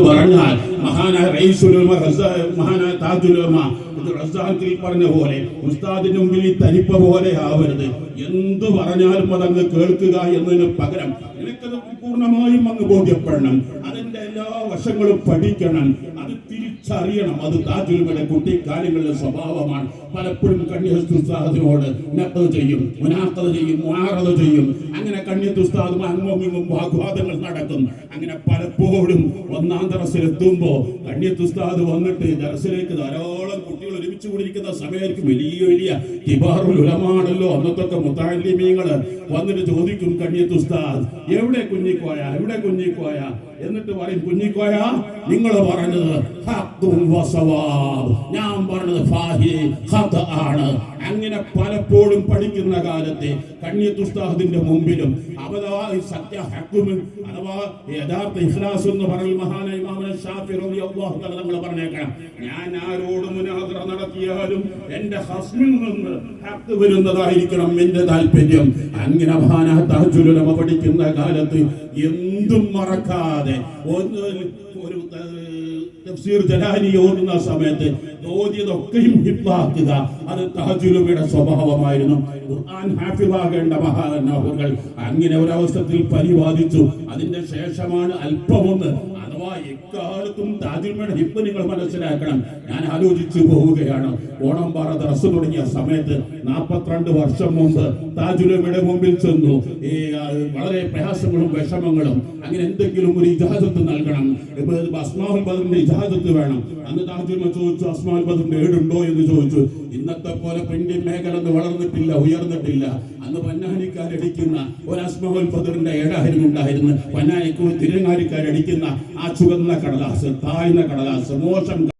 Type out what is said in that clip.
പറഞ്ഞാൽ മഹാനായ മഹാനായ താജുലുലമ റസാഖിൽ പറഞ്ഞ പോലെ ഉസ്താദിന്റെ മുമ്പിൽ തനിപ്പ പോലെ ആവരുത്. എന്ത് പറഞ്ഞാലും അതങ്ങ് കേൾക്കുക എന്നതിന് പകരം എനിക്കത് പൂർണ്ണമായും അങ്ങ് ബോധ്യപ്പെടണം. അതിന്റെ എല്ലാ വശങ്ങളും പഠിക്കണം, അത് തിരിച്ചറിയണം. അത് താജുലുലമയുടെ കുട്ടിക്കാലങ്ങളുടെ സ്വഭാവമാണ്. പലപ്പോഴും കണ്യത്ത് ഉസ്താദിനോട് നഖ്ദ് ചെയ്യും, മുനാഖദ ചെയ്യും, മുആറദ ചെയ്യും. അങ്ങനെ കണ്യത്ത് ഉസ്താദും അങ്ങും ഇങ്ങും വാഗ്വാദങ്ങൾ നടക്കും. അങ്ങനെ പലപ്പോഴും ഒന്നാം ദർസിലെത്തുമ്പോ കണ്യത്ത് ഉസ്താദ് വന്നിട്ട് ദർസിലേക്ക് ധാരാളം കുട്ടികൾ ഒരുമിച്ച് കൂടിയിരിക്കുന്ന സമയമായിരിക്കും. വലിയ വലിയ കിബാറുൽ ഉലമാണല്ലോ അന്നത്തൊക്കെ മുതഅല്ലിമീങ്ങള് വന്നിട്ട് ചോദിക്കും കണ്യത്ത് ഉസ്താദ്, എവിടെ കുഞ്ഞിക്കോയ, എവിടെ കുഞ്ഞിക്കോയ? എന്നിട്ട് പറയും, കുഞ്ഞിക്കോയ നിങ്ങൾ പറഞ്ഞത് ഹഖ്ദുൻ വസവാബ്, ഞാൻ പറഞ്ഞത് ഫാഹി ഖത ആണ്. അങ്ങനെ പലപ്പോഴും പഠിക്കുന്ന കാലത്തെ കണ്യത്ത് ഉസ്താദിന്റെ മുമ്പിലും സത്യ ഹക്കും അഥവാ യഥാർത്ഥ ഇഖ്ലാസ് എന്ന് പറഞ്ഞ മഹാനായ ഇമാം ശാഫിഈ റളിയല്ലാഹു തആല തങ്ങൾ പറഞ്ഞേക്കണം, ഞാൻ ആരോട് മുനാദറ നടത്തിയാലും എന്റെ ഹസ്മിൽ നിന്ന് ഹഖ് വരുന്നതായിരിക്കണം എന്റെ താല്പര്യം. അങ്ങനെ മഹാനായ താജുലുലമ പഠിക്കുന്ന കാലത്ത് എന്തും മറക്കാതെ ഒരു തഫ്സീർ ജലാനി ഓതുന്ന സമയത്ത് ഓതിയതൊക്കെയും ഹിഫ്ളാക്കുക, അത് താജുലുലമയുടെ സ്വഭാവമായിരുന്നു. ഖുർആൻ ഹാഫിളാകേണ്ട മഹാനഹുകൾ അങ്ങനെ ഒരവസരത്തിൽ പരിപാലിച്ചു. അതിന്റെ ശേഷമാണ് അല്പമൊന്ന് അഥവാ എക്കാലത്തും താജുലുലമയുടെ ഹിഫ്ള് നിങ്ങൾ മനസ്സിലാക്കണം. ഞാൻ ആലോചിച്ചു പോവുകയാണ്, ഓണംപാറ ദർസ് തുടങ്ങിയ സമയത്ത് 42 വർഷം മുമ്പ് താജുലുലമയുടെ മുമ്പിൽ ചെന്നു. വളരെ പ്രയാസങ്ങളും വിഷമങ്ങളും, അങ്ങനെ എന്തെങ്കിലും ഒരു ഇജാസത്ത് നൽകണം, അസ്മാഉൽ ബദറിന്റെ ഇജാസത്ത് വേണം. അന്ന് താജുലുലമ ചോദിച്ചു, അസ്മാഉൽ ബദറിന്റെ ഏടുണ്ടോ എന്ന് ചോദിച്ചു. ഇന്നത്തെ പോലെ പ്രിന്റിംഗ് മേഖല ഉയർന്നിട്ടില്ല. അന്ന് പന്നാനിക്കാരടിക്കുന്ന ഒരു അസ്മാഉൽ ബദറിന്റെ ഏടായിരുന്നു ഉണ്ടായിരുന്നു. പന്നാനിക്കൂർ തിരങ്ങാരിക്കാരടിക്കുന്ന ആ ചുവന്ന കടലാസ്, താഴ്ന്ന കടലാസ്, മോശം